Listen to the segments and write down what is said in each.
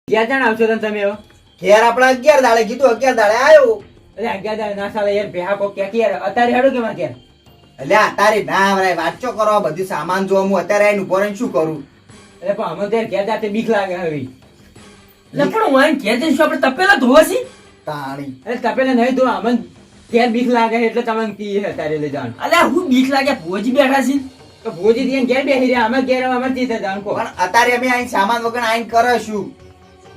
ક્યાં જણ આવશો તમે હવે? ઘેર આપડા 11 દાડે કીધું 11 દાડે આવ્યો. એટલે 11 દાડે ના સાલે યાર ભેહા કો ક્યાં યાર અત્યારે હેડો કે માં ક્યાં? એટલે તારી ના આવરાય વાંચો કરો બધું સામાન જો હું અત્યારે આઈને ઉભો રહીને શું કરું? એટલે પણ અમે ત્યારે ઘેર જાતે બીક લાગે હવે. એટલે પણ હું આઈને ઘેર જઈશું આપણે તપેલા ધોવાસી તાણી એટલે તપેલા નહીં તો અમને ઘેર બીક લાગે એટલે તમને કી હે તારે લઈ જવાનું. અલ્યા હું બીક લાગે ભોજી બેઠા છે તો ભોજી દિયન ઘેર બેહી રહ્યા અમે ઘેર અમે ચીતે જાણ કો. પણ અત્યારે અમે આઈને સામાન વગર આઈને કરે શું?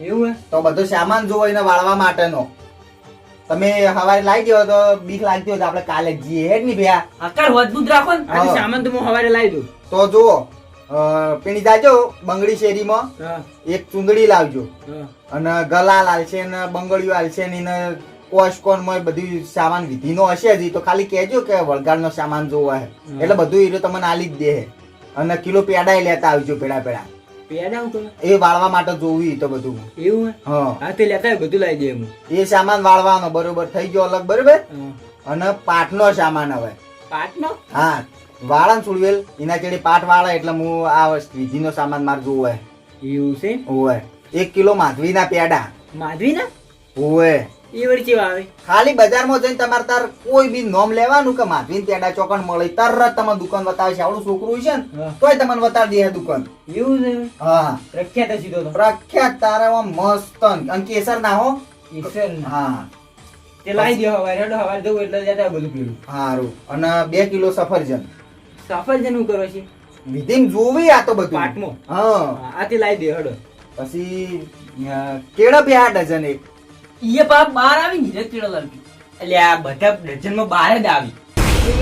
એવું હે? તો બધો સામાન જોવો એને વાળવા માટેનો. તમે સવારે લાવી દેવો તો બીક લાગતી હોય તો આપણે કાલે જ જઈએ હેડ ની ભૈયા. આકાર મજબૂત રાખો ને. આ સામાન તો હું સવારે લાવી દઉં. તો જુઓ પીણી જાજો બંગડી શેરીમાં હા એક ચુંદડી લાવજો હા અને ગલાલ આલશે ને બંગડીઓ આલશે ને એને કોસ્કોન માં બધું સામાન વિધિનો હશે જ ઈ તો ખાલી કહેજો કે વળગાડનો સામાન જોવો હે એટલે બધું હીરો તમને આલી જ દે. અને કિલો પેડાય લેતા આવજો પેડા પેડા પેડા હું તો એ વાળવા માટે જોવી તો બધું. એવું હે? હા હા તે લેતા બધું લાવી દે હું. એ સામાન વાળવાનો બરોબર થઈ ગયો અલગ બરોબર. હા. અને પાટનો સામાન હવે પાટનો? હા વાળન સુડવેલ એના ચેડી પાટ વાળે એટલે હું આ વિધિનો સામાન માર જોવો હે. એવું છે? ઓય 1 કિલો માધવીના પેડા માધવી ના ઓય. એ વળી કેવા આવે? ખાલી બજારમાં જઈને તમારે તાર કોઈ બી નોમ લેવાનું કે માધવીન પેડા ચોકન મળે તરત તમે દુકાન બતાવે છે. આવડું છોકરું છે ને હા. તોય તમને બતાવી દે દુકાન. એવું છે? હા પ્રખ્યાત હશે તો. પ્રખ્યાત તારા મસ્ત અને કેસર ના હો. ઈશ્વર ના. હા તે લાવી દે હવારે હેડો હવારે જવું એટલે જતા બધું પીવું. સારું અને 2 કિલો સફરજન સફરજન હું કરો છે? વિધિન જોવી આ તો બધું. પાટમાં? હા આ તે લાવી દે હેડો. પછી કેળા બે 8 ડઝન એક. ઈએ બાપ બહાર આવી ને કેળા લાવી. એટલે આ બધા ડઝન માં 12 જ આવી.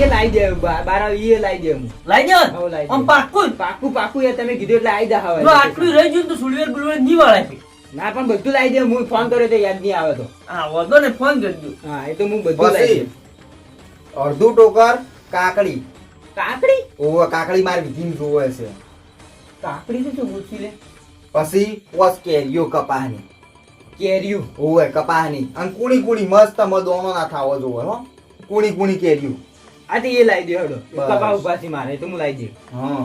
એ લાવી દે 12 આવી એ લાવી દે હું. લાઈ દે હવે લાવી દે. આમ પાક્કું જ. પાકું પાકું એ તમે કીધું એટલે આવી જા જો હવારે. આટલું રહી ગયું તો સુલવેર બુલવેર નહીં વાળાય પછી. ના પણ બધું લાવી દે હું ફોન કર્યો તો યાદ નહીં આવે તો. હા વાંધો ને ફોન કરજો. હા એ તો હું બધું લાવી પછી દે. અડધું ટોકર કાકડી. કાકડી? ઓવે કાકડી મારી વિધિન જોવે છે. કાકડી તો શું પૂછી લે? પછી પોસ કેરીઓ કપાહની. કેરીયું? ઓવે કપાહની અને કુણી કુણી મસ્ત મદોનો ના થાવો જોવે હો. કુણી કુણી કેરીઓ. આ તો એ લાવી દે હેડો. બસ. કપા ઉપાસી મારે તો હું લાવી દે. હા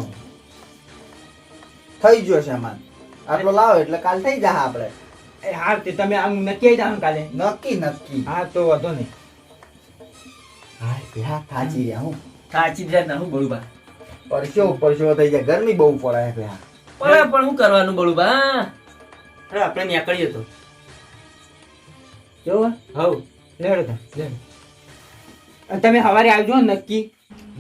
થઈ ગયો સામાન આટલો લાવો એટલે કાલ થઈ જા આપણે. એ હા તે તમે આમ નક્કી આવી જાવ કાલે. નક્કી નક્કી. હા તો વાંધો નહીં. હા પેલા થાચી રહ્યા હું. સાચી જ ના હું બળુબા. પરસો થઈ જાય ગરમી બહુ પડે પેલા. પણ શું કરવાનું બળુબા? અરે આપણે નીકળીએ તો. જોવો હવ લેડો તા લેડો. અને તમે સવારે આવજો ને નક્કી.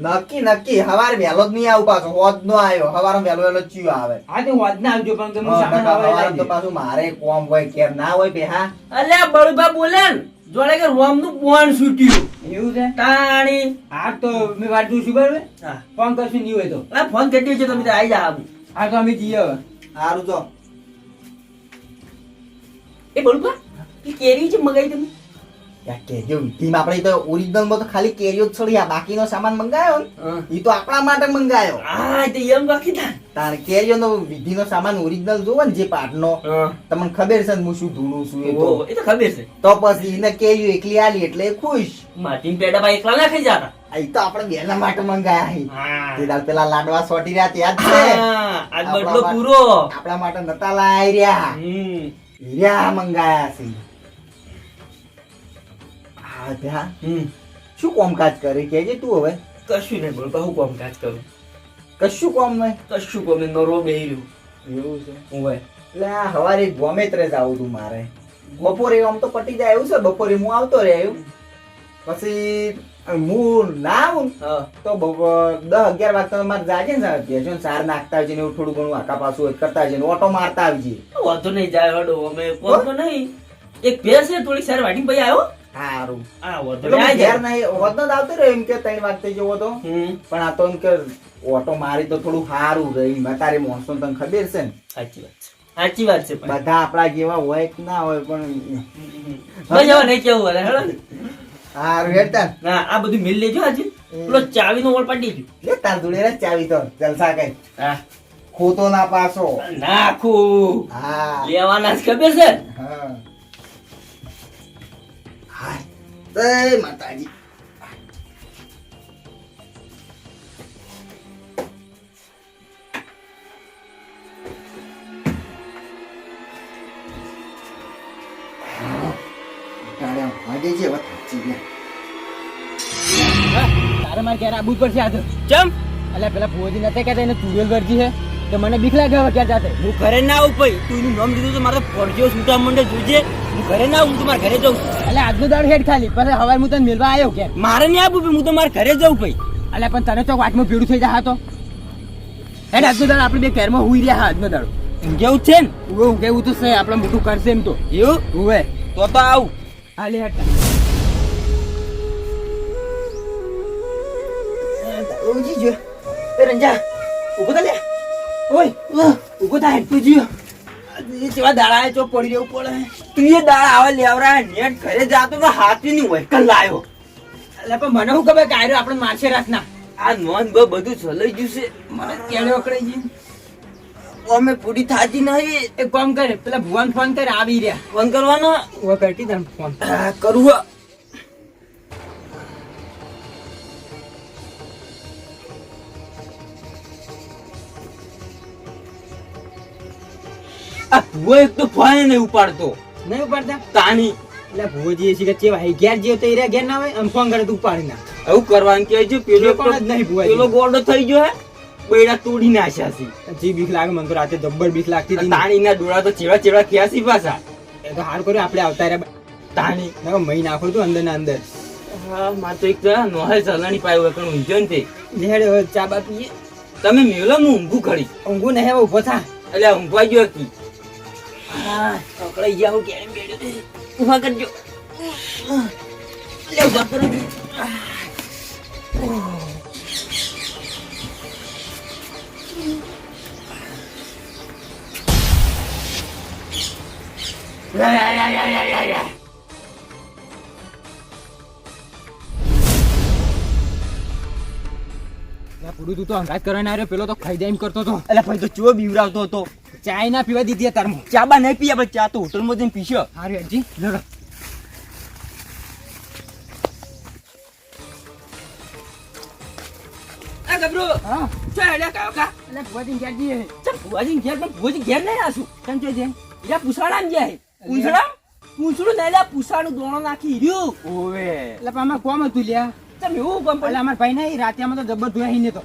નક્કી નક્કી હવારે વહેલો જ નહીં આવું પાછો હોદ નો આવ્યો હવારે વહેલો વહેલો ચિયો આવે. હા તો વાદ ના આવજો પણ તમે સામાન સવારે હવારે લાવી તો દે. પાછું મારે કોમ હોય કેર ના હોય પેહા. અલ્યા બળુબા બોલે ને જોડે કે રોમ નું પોણ છૂટ્યું. એવું છે? તાણી. હા તો મેં વાત જોઉં છું બરાબર. હા ફોન કરશું નહીં હોય તો. અલા ફોન કરી દેજો તમે તો આવી જા આવું. હા તો અમે જઈએ હવે. સારું જો એ બળુબા એ કેરી છે મગાઈ તમે? યાર કેરીઓ વિધિમાં આપણે તો ઓરિજિનલ માં તો ખાલી કેરીઓ જ છોડી આ બાકીનો સામાન મંગાયો ને ઈ તો આપણા માટે મંગાયો. હા તો એમ બાકી થાય. તાર કેરીઓનો વિધિનો સામાન ઓરિજિનલ જોવે ને જે પાટનો તમને ખબર છે ને હું શું ધૂણું છું એ તો. એ તો ખબર છે. તો પછી એને કેરીઓ એકલી આલી એટલે એ ખુશ. માટીન પેડા ભાઈ એકલા ના ખાઈ જતા. આ ઈ તો આપણે બેના માટે મંગાયા હી. હા તે દાળ પેલા લાડવા સોટી રહ્યા ત્યાં જ છે. આજ બદલો પૂરો. આપણા માટે નતા લાઈ રહ્યા રહ્યા મંગાયા છે. હા ત્યાં શું કામકાજ કરે કેજે તું હવે. કશું નહીં બળુબા હું કામકાજ કરું. કશું કામ નહીં. કશું કોમે નરો બેહી રહ્યું. એવું છે ઓય એટલે આ હવારે ગમે ત્રે જાવું તું મારે. બપોરે આમ તો પટી જાય એવું છે બપોરે હું આવતો રહે એવું. પછી હું ના આવું ને હા તો 10-11 વાગતા મારે જાજે ને ભેંસો ને સાર નાખતા આવજે ને એવું થોડું ઘણું આખા પાછું હોય કરતા આવજે ને ઓટો મારતા આવજે. વાંધો નહીં જાય હડો અમે કોમ તો નહીં. એક ભેંસ છે થોડી સાર વાટી પછી આવ્યો. સારું હા વાંધો એટલે નહીં હું આવી ઘેર જાય. નહીં હોત જ આવતો રહ્યો એમ કે 3 વાગતે જેવો તો. પણ આ તો એમ કે ઓટો મારી તો થોડું સારું રહી તારે મોણસો તને ખબર છે ને સાચી વાત છે. સાચી વાત છે પણ બધા આપણા જેવા હોય કે ના હોય પણ બસ હવે નહીં કેવું હવે હેડો ને. સારું હેડતા ના આ બધું મિલ લેજો આજે. પેલો ચાવીનો ઓળ પાડી દેજો. લે તાર જોડે રે ચાવી તો જલસા કઈ હા ખોતો ના પાછો. નાખું હા લેવાના જ ખબર છે. હા હાય જય માતાજી. વાગે છે હવે થાકી ગયા. તારે મારે ક્યારે આબુ જ પડશે આજે. ચમ અલ્યા પેલા ભુવાજી નતા કહેતા એને તુવેલ વર્જી છે તો મને બીક લાગે હવે ક્યાં જાતે. હું ઘરે ના આવું ભાઈ, તું એનું નામ લીધું તો મારે ફરજો છૂટા મંડે જોજે. હું ઘરે ના આવું, હું તો મારા ઘરે જાઉં છું. અલ્યા આજનો દાડો હેડ ખાલી પછી હવે હું તને મેળવા આવ્યો કેમ. મારે નહીં આપવું ભાઈ, હું તો મારા ઘરે જાઉં ભાઈ. અલ્યા પણ તને ચોક વાટમાં ભેડું થઈ જાય તો હેડ આજનો દાડો આપણે બે ઘરમાં હુઈ રહ્યા હા આજનો દાડો. ઊંઘેવું છે ને હું કેવું તો છે આપણે મોટું કરશે એમ તો એવું હુવે તો આવું. હાલે હેડ ઓજી જો એ રંજા ઉભો થા લે. ઓય ઉભો થાય હેડ તું જીયો. એ જેવા દાડા ચો પડી રહેવું પડે. તું એ દાળ આવે લેવરા નેટ ઘરે જાતો તો હાથી ની હોય કલ લાયો. અલ્યા પણ મને શું ખબર કે આયરો આપણે મારશે રાખના. આ નોન બધું ચલાઈ ગયું છે. મને કેળે અકડાઈ ગઈ. અમે પૂરી થાતી નહીં. એક કામ કરે પેલા ભુવાન ફોન કરે આવી રહ્યા. ફોન કરવાનો ઓ કરતી તને ફોન. કરું હો. આ ભૂવો એક તો ફોન નહીં ઉપાડતો. નહીં ઉપાડતા તાની એટલે ભુવાજી એ શીખે ચેવા હઈ ઘેર જેવો તો ઈરા ઘેર ના હોય આમ ફોન કરે તું ઉપાડી ના. આવું કરવાનું કે છે. પેલો એ પણ જ નહીં ભૂવાજી. પેલો ગોડો થઈ ગયો હે, બૈડા તોડી નાખ્યા છે. જી બીક લાગે મને તો રાતે જબ્બર બીક લાગતી હતી. તાણીના ડોળા તો ચેવા ચેવા થયા છે પાછા. એ તો હાર કર્યો આપણે આવતા રહ્યા. તાણી ના મહી નાખો તું અંદર ના અંદર. હા માર તો એક તો નોહે ચલણી પાયો પણ ઊંઝો ને તે. લેડ હવે ચા બા પીએ. તમે મેલો હું ઊંઘું ખડી. ઊંઘું નહીં હવે ઉભો થા. એટલે ઊંઘવા ગયો કી. હા પકડાઈ ગયા હું કેમ બેડ્યો. ઊભા કરજો. લે ઊભા કરો. પૂરું તું તો અંગાત કરવાના આવ્યો પેલો તો ખાઈ જાય એમ કરતો હતો. એટલે ભાઈ તો ચો બીવરાવતો હતો. ચાય ના પીવા દીધી તારમાં. ચા બા નહીં પીયા, ચા તો હોટલમાં જઈને પીશો. હારું હેડજી લડો. આ ગબરો હા ચા હેડ્યા કાકા. એટલે ભુવાજી ઘેર જઈએ. ચા ભુવાજી ઘેર પણ ભુવાજી ઘેર નહીં આસું. કેમ છે જે યા પૂછાડા ને જાય. પૂછડા પૂછડું નહીં લ્યા, પૂછાડું દોણો નાખી રહ્યું. ઓવે એટલે પણ આમાં કોમ હતું લ્યા. તમે એવું કામ એટલે અમારા ભાઈ નહીં રાતે આમાં તો જબ્બર ધોયા હીને તો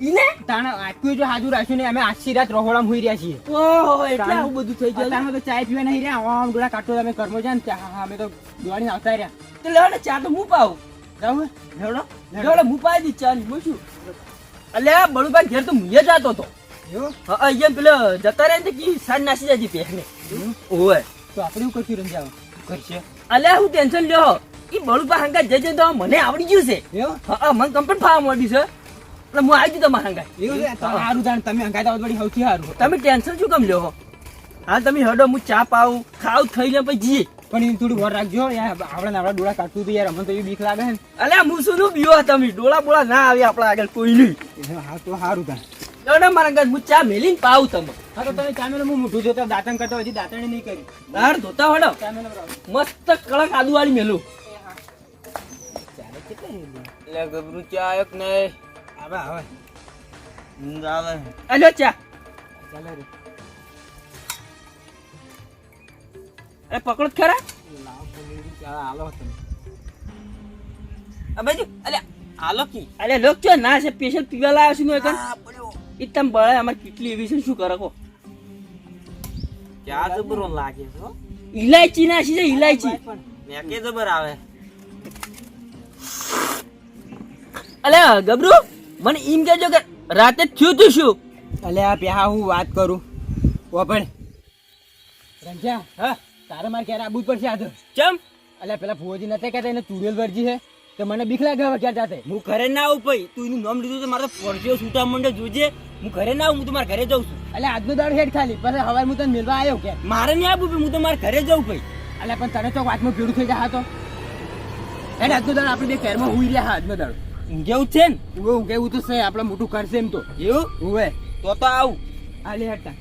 ઈને તાણે આટલું જો હાજુ રાખ્યું ને અમે આખી રાત રહોડામાં હોઈ રહ્યા છીએ. ઓહો એટલે આવું બધું થઈ ગયું. અત્યારમાં તો ચાય પીવા નહીં રહ્યા આમ ડોળા કાઢતો અમે કર્મો જાય ને ત્યાં અમે તો દોડીને આવતા રહ્યા. તો લેવો ને ચા તો હું પાઉં. જાવ લેવડો લેવડો હું પાઈ દી ચા ની મૂછું. અલ્યા બળુભાઈ ઘેર તો મુએ જાતો હતો. એવું હા અહીંયા પેલો જતા રહે ને કે સાંજ નાસી જાય પહેને. ઓવે તો આપણે એવું કરશું રંજાવ કરશે. અલ્યા હું ટેન્શન લ્યો. ઈ બળુભાઈ હંગા જજે તો મને આવડી ગયું છે. એવું હા મને કમ્પ્લીટ ફાવા મળ્યું છે. એટલે હું આવી ગયું તમારા હંગા. એવું છે સારું જાણ તમે અંગાત આવો વળી સૌથી સારું. તમે ટેન્શન શું કેમ લ્યો? હા તમે હડો હું ચા પાઉં ખાવ થઈ લે પછી જઈએ. પણ એ થોડું વાર રાખજો યાર આપણે ડોળા કાઢતું હતું યાર અમને તો એ બીક લાગે ને. અલ્યા હું શું નું બીવો તમે ડોળા બોળા ના આવે આપણા આગળ કોઈ નહીં. હા તો સારું તાણ. ના મારા ઘર હું ચા મેલીને પાઉં તમે. હા તો તમે ચામેલો હું મોઢું જોતા દાંતણ કરતા હજી દાંતણ નહીં કરી. બહાર ધોતા હડો ચામેલો બરાબર. મસ્ત કડક આદુ વાળી મેલું. ચાલે કેટલા હેલું? એટલે ગબરું ચા એક નહીં આવે આવે ઊંઘ આવે. અલ્યો ચા. ચાલે રે. અરે પકડો જ ખરા. લાવો પનીરી ચા આલો તમે. આ બાજુ અલ્યા આલો કી. અલ્યા લોક ચો ના છે સ્પેશિયલ પીવા લાવ્યો છું ને એ તમે બળે અમારે કેટલી એવી છે શું કરો કો. ચા જબરો લાગે છે હો. ઇલાયચી નાખી છે ઇલાયચી. મેકે જબર આવે. અલ્યા ગબરું મને એમ કહેજો કે રાતે થયું તું શું? અલ્યા પ્યા હું વાત કરું ઓપણ રંજા હા તારે મારે ક્યારે આબુ જ પડશે આજે. ચમ અલ્યા પેલા ભુવાજી નતા કહેતા એને તુરેલ વર્જી છે તો મને બીક લાગે હવે ક્યાં જાતે. હું ઘરે ના આવું ભાઈ. તું એનું નામ લીધું તો મારે ફરજો છૂટા મંડે જોજે. હું ઘરે ના આવું, હું તો મારા ઘરે જાઉં છું. અલ્યા આજનો દાડો હેડ ખાલી પછી હવે હું તને મેળવા આવ્યો કે. મારે નહીં આવું ભાઈ, હું તો મારા ઘરે જાઉં ભાઈ. અલ્યા પણ તને તો વાતમાં ભેડું થઈ જાય તો હેડ આજનો દાડો આપણે બે ઘરમાં હુઈ રહ્યા આજનો દાડો. ઊંઘેવું છે ને હું કેવું તો છે આપણે મોટું કરશે એમ તો એવું હુવે તો આવું. આલે હેડતા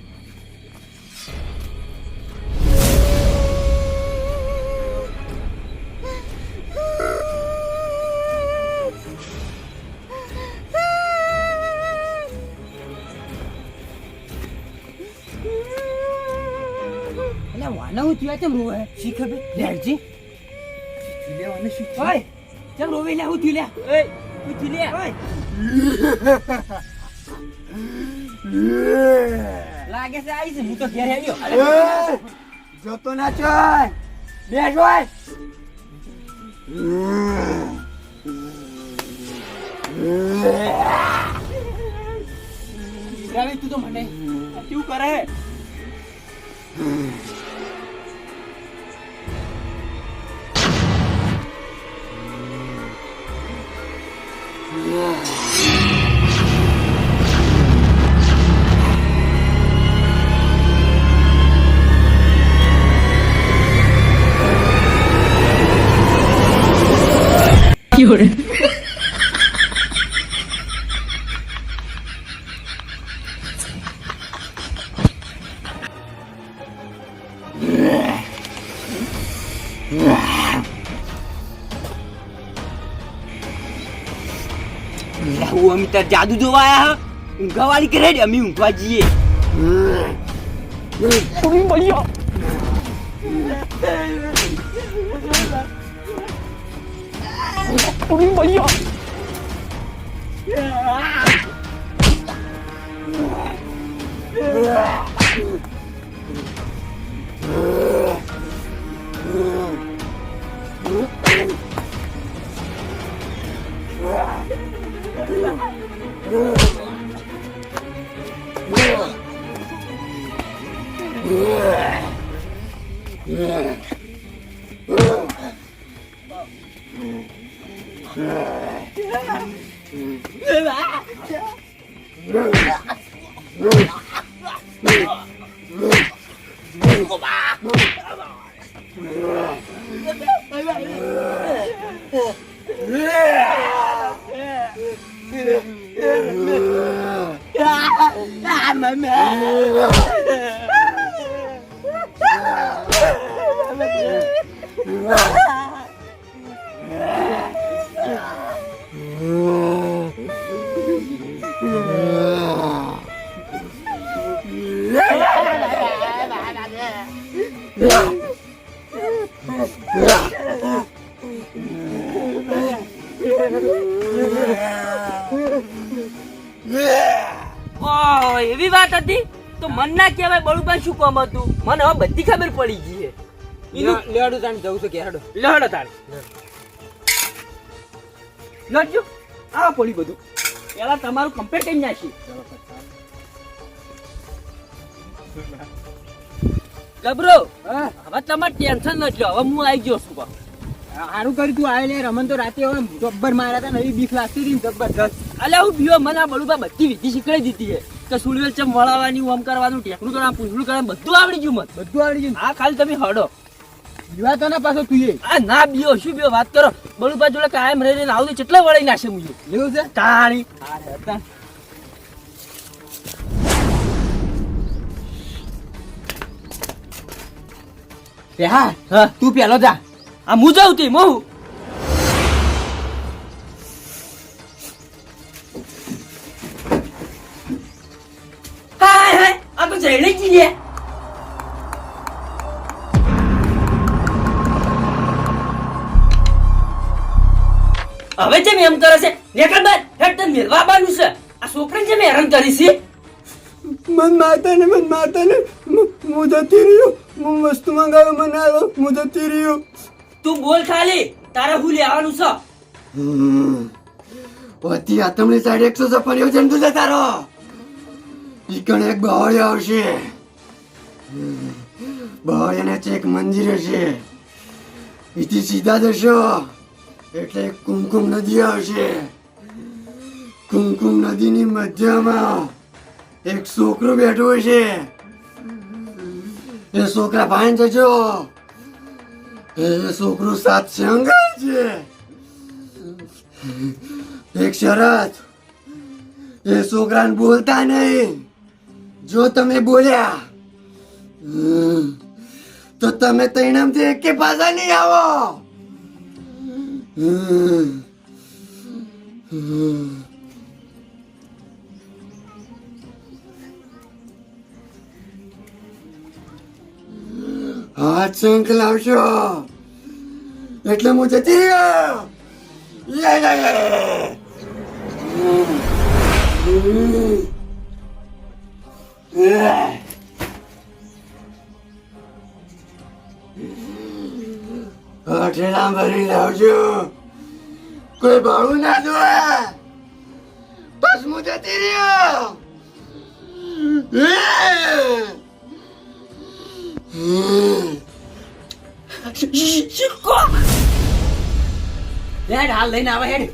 વાના હું ત્યાં કેમ રોવે શી ખબર લેડજી ઓય કેમ રોવે લ્યા હું થયું લ્યા ઓય હું થયું લ્યા ઓય લાગે છે આવી છે હું તો ઘેર આવ્યો જોતો ના ચોય બેસ હોય રાવી તું તો મને કેવું કરે હે હું અમે તાર જાદુ જોવા આયા ઊંઘવા વાળી કરે ને અમે ઊંઘવા જઈએ મળ્યો મળ્યો એવી વાત હતી તો મન ના કહેવાય બળુબા શું કામ હતું મને હવે બધી ખબર પડી ગઈ છે લેડું તાણ જવું છે કે હેડો લહડો તાણ લડજો આ પડી બધું પેલા તમારું કમ્પ્લીટ કરી નાખી ગબરો હવે તમારે ટેન્શન નથી હવે હું આવી ગયો છું સારું કર્યું તું આય લે રમન તો રાતે હવે જબ્બર માર્યા હતા નવી બીક લાગતી હતી જબરદસ્ત અલ્યા હું બીવો મને આ બળુબા બધી વિધિ શીખવાડી દીધી છે કે સુલવેલ ચમ વળાવવાની ઓમ કરવાનું ટેકનું કરવાનું પૂછડું કરવાનું બધું આવડી ગયું મને બધું આવડી ગયું હા ખાલી તમે હડો બીવા તો ના પાછો તું આ ના બીઓ શું બીઓ વાત કરો બળુબા જોડે કાયમ રહીને આવું કેટલા વળી નાખે મુજે લેવું છે તાણી હા હા તું પેલો જા આ હું જાઉં તી મોહ હાય આ તો જઈને જ જઈએ હવે જેમ એમ કરે છે નેકર બાદ હેડ તને મેલવા બાનું છે આ છોકરાને જેમ હેરાન કરી છે મન માતા ને હું જતી રહ્યો હું વસ્તુ મંગાવ્યો મને આવ્યો હું જતી રહ્યો તું બોલ ખાલી તારે હું લેવાનું છે વધી આતમની સાઈડ 156 જણ તું જતા રહો ઈ કણ એક બહાળિયા આવશે બહાળિયાને ચેક મંદિર હશે ઈથી સીધા જશો એટલે એક કુમકુમ નદી આવશે કુમકુમ નદીની મધ્યમાં એક છોકરો બેઠો હશે એ છોકરા ભાઈ જજો એ છોકરો સાત સંગાય છે એક શરત એ છોકરાને બોલતા નહીં જો તમે બોલ્યા તો તમે તૈણામથી એકે પાછા નહીં આવો હાથ શંખ લાવશો એટલે હું જતી રહ્યો. લે, લે, લે. ઠેલા ભરી લાવજો. કોઈ ભાડું ના જોવે. બસ હું જતી રહ્યો. શીખો હેડ હાલ લઈને આવે હેડ.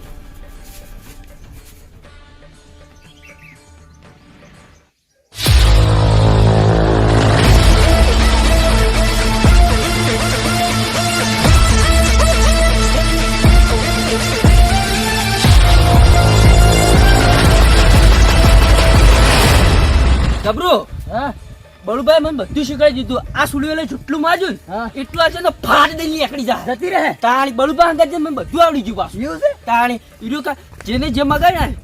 ગબરો હા બળુભાઈ મને બધું શીખવાડી દીધું. આ સુડીઓ લઈ જેટલું માજું હા. એટલું આ છે ને ફાટ દઈ નીકળી જાય. જતી રહે તાણી બળુભાઈ અંગત મને બધું આવડી ગયું પાછું. એવું છે તાણી ઈરો કા જેને જે મગાય ને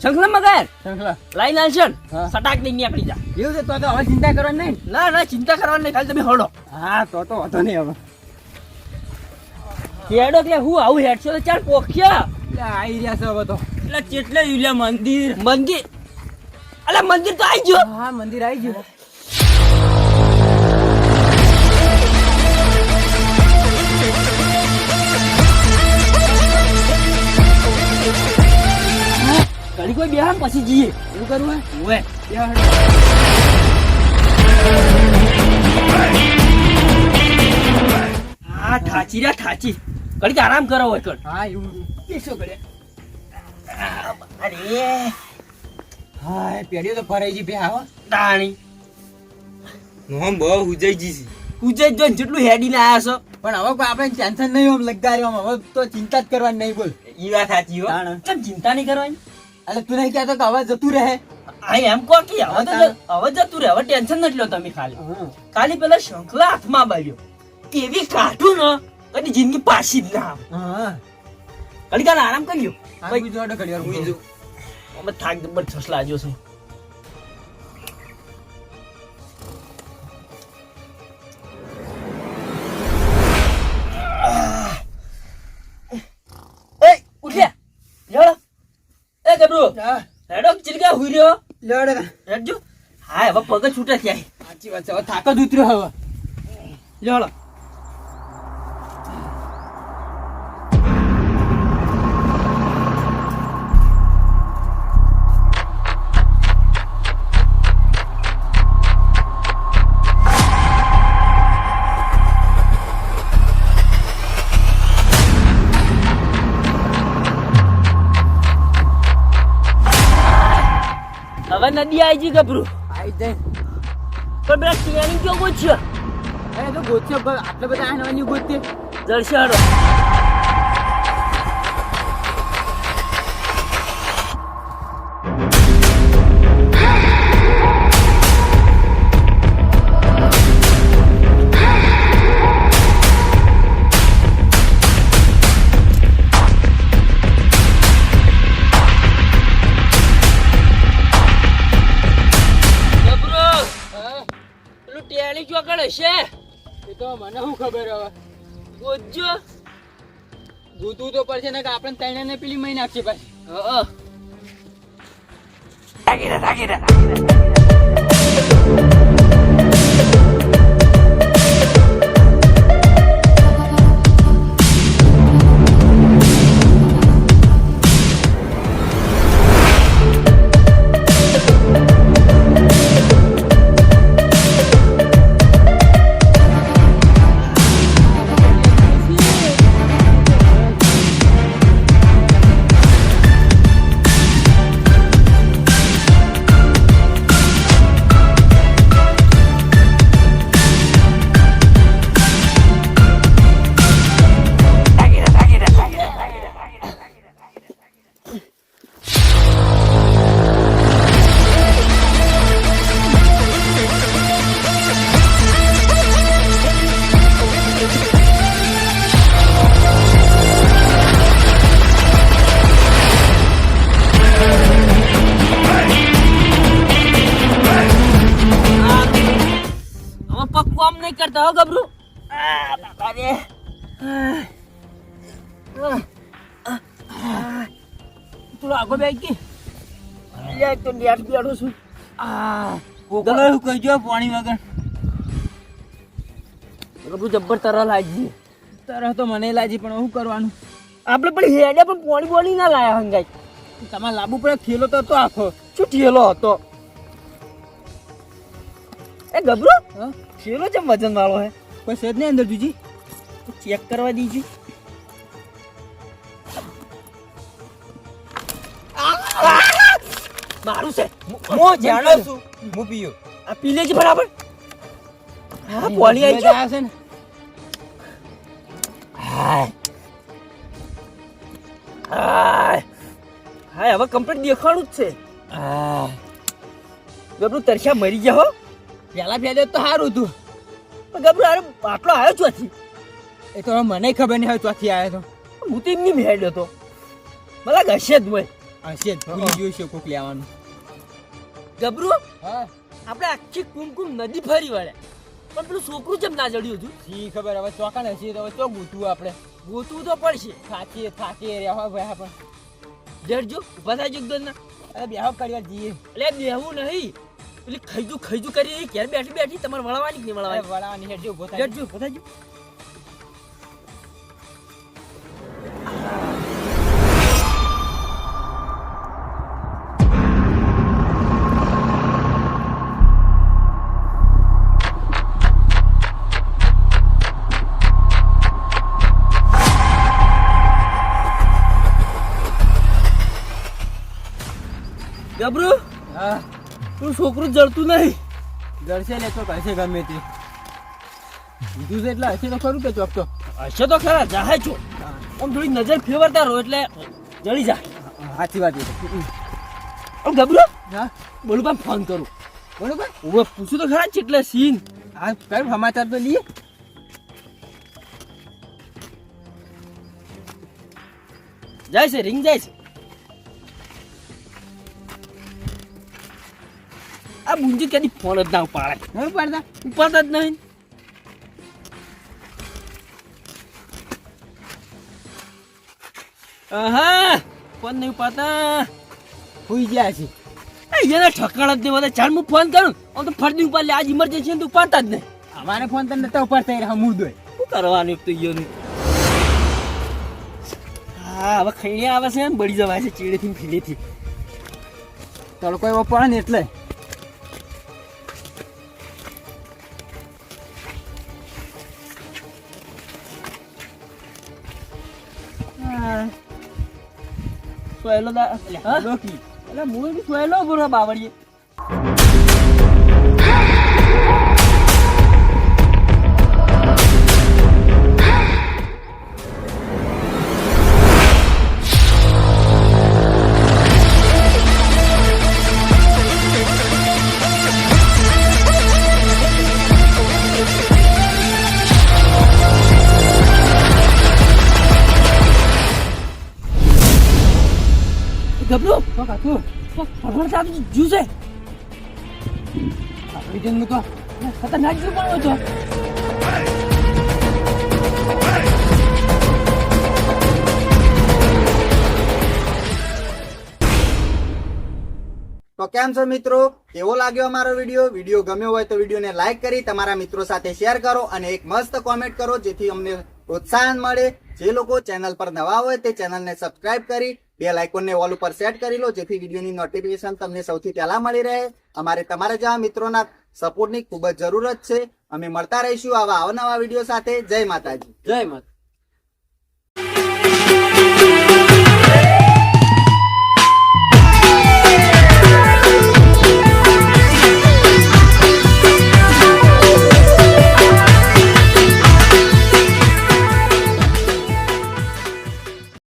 શંખલા મગાય શંખલા લાઈન આલશે ને હા. સટાક દઈ નીકળી જાય. એવું છે તો હવે ચિંતા કરવાની નહીં ના ના ચિંતા કરવાની નહીં, ખાલી તમે હળો હા તો વાંધો નહીં હવે હેડો કે હું આવું હેડશો તો ચાલ પોખ્યા આવી રહ્યા છે હવે તો એટલે ચેટલે યુલ્યા મંદિર અલા મંદિર તો આવી ગયો. હા મંદિર આવી ગયું ઘડી કોઈ બેહામ પછી જઈએ. એવું કરવું ઓએ હે હા ઠાચી રે ઠાચી ઘડીક આરામ કરો હોય કર. હા એવું બેસો ઘડે. અરે હા એ પેઢીઓ તો ભરાઈ ગઈ બે આવો તાણી હું બહુ ઉજાઈ જઈશ. ઉજે જો જેટલું હેડીને આયા છો. પણ હવે કોઈ આપણે ટેન્શન નહીં આમ લગતા રહ્યો હવે તો ચિંતા જ કરવાની નહીં બોલ ઈ વાત સાચી હો. તાણ. કેમ ચિંતા નહીં કરવાની? એટલે તું નહીં કહેતો કે હવે જતું રહે આ એમ કહો કે હવે તો હવે જતું રહે, હવે ટેન્શન નથી લો તમે. ખાલી પેલા શંખલા હાથમાં બાળ્યો એવી કાઢું ને કદી જિંદગી પાછી જ ના આવે. હા ઘડીક આરામ કર્યો હા બીજું આડો ઘડી વાર બીજું અમે થાક જબરજસ્ત લાગ્યો છે. એ ઉઠ્યા હેડો. એ ગબરો હેડો ચીલકા હુઈ રહ્યો લડ હેડજો. હા હવે પગ છૂટા થયા. સાચી વાત છે હવે થાક જ ઉતર્યો હવે હેડો. હવે નદી આવી ગઈ ગભરું. આવી જાય પણ પેલા ટિયાની કયો ગોચ્યો અરે તો ગોત્યો આટલા બધા આનવાની ગોતે જળશે હડો. પેલું ટિયાની ચોકડ હશે એ તો મને શું ખબર હવે ગોજો. ગોતું તો પડશે ને કે આપણે તૈણાને પેલી મહી નાખશે પાછી હા પગ કોમ નહીં કરતા હો ગબરું. બાપા રે આગો બેસી ગઈ. અલ્યા, તો નેટ બેઠો છું. કોકડો એવું કહેજો પાણી વગર. ગબરું જબ્બર તરલ લાગી. તરહ તો મને લાગી પણ શું કરવાનું? આપણે પણ હેડે પણ પોણી બોલી ના લાયા હંગાઈ. તમારે લાંબુ પડે થેલો તો હતો આખો. શું ઠેલો હતો? એ ગબરું હા? ઠેલો જેમ વજન વાળો હે. કોઈ સેજ નહીં અંદર જુજી. ચેક કરવા દીજે. મારું છે. હું જાણું છું. હું પીયો. આ પી લેજે બરાબર. હા, પોણી આવી ગયો. છે ને. હાય હાય હાય, હવે કમ્પ્લીટ દેખાણું જ છે. ગબરું તરસ્યા મરી ગયા હો. પેલા ફેદે તો સારું હતું. પણ ગબરું અરે આટલો આવ્યો ચોથી. એ તો હવે મને ખબર નહીં હવે ચોથી આવ્યો હું તો એમની મેળ્યો હતો. મને હશે જ હોય. તો હશે જ ભૂલી ગયો છે કોક લેવાનું. ગબરું હા આપણે આખી કુમકુમ નદી ફરી વળ્યા પણ પેલું છોકરું જેમ ના જડ્યું હતું. શી ખબર હવે ચોકાને હશે તો હવે ચો ગૂંથવું આપણે. ગોતવું તો પડશે. થાકી રહ્યા ભાઈ પણ. જડજો ઉભા થાય જગદો ના. અરે બેહો કરવા જઈએ. એટલે બેહવું નહીં, પેલી ખઈજુ કરી ઘેર બેઠી બેઠી તમારે વળવાની કે નહીં વળવાની? વળાવાની હેઠ ઉભો થાય. જડજો ઉભા થાયજો. ગબરું હા તું છોકરું જડતું નહીં. જળશે ને તો કહેશે ગમે તે. બીજું છે એટલે હશે તો ખરું કે ચોક તો. હશે તો ખરા જાહે છો. આમ થોડી નજર ફેરવતા રહો એટલે જડી જાય. સાચી વાત છે. ગબરું હા બોલું પણ ફોન કરું. બરોબર. હવે પૂછું તો ખરા કેટલે સીન. હા કયું સમાચાર તો લઈએ. જાય છે રિંગ જાય છે. આ મુંજી કદી ફોન જ ના ઉપાડે. નહીં પાડતા. ઉપાડતા જ નહીં. હા ફોન નહીં ઉપાડતા. હોઈ ગયા છે. એને ઠકાણ જ નહીં બધા. ચાલ હું ફોન કરું આમ તો ફરતી ઉપાડ લે. આજ ઇમરજન્સી તો ઉપાડતા જ નહીં. અમારે ફોન તો નતા ઉપર થઈ રહ્યા મૂળ દોય. શું કરવાનું એક તો ઈયોનું. હા હવે ખૈયા આવે છે ને બળી જવાય છે ચીડેથી ને ફીલેથી. તડકો એવો પડે ને એટલે. સોયલો દા હા લોકી. એટલે હું બી સોયલો બરો બાવળીએ. ગબરો તો કાકુ ભગવાન સાહેબ જ્યુ છે. આપણી જન્મ તો ખતરનાક જ્યુ પણ હતો. તો કેમ છો મિત્રો, કેવો લાગ્યો અમારો વિડીયો ગમ્યો હોય તો વિડીયોને લાઈક કરી તમારા મિત્રો સાથે શેર કરો અને એક મસ્ત કોમેન્ટ કરો જેથી અમને પ્રોત્સાહન મળે. જે લોકો ચેનલ પર નવા હોય તે ચેનલને સબસ્ક્રાઇબ કરી બેલ આઇકોનને ઓલ ઉપર સેટ કરી લો જેથી વિડીયોની નોટિફિકેશન તમને સૌથી પહેલા મળી રહે. અમારે તમારા જેવા મિત્રોના સપોર્ટની ખૂબ જ જરૂરત છે. અમે મળતા રહીશું આવા અવનવા વિડીયો સાથે. જય માતાજી. જય માતા.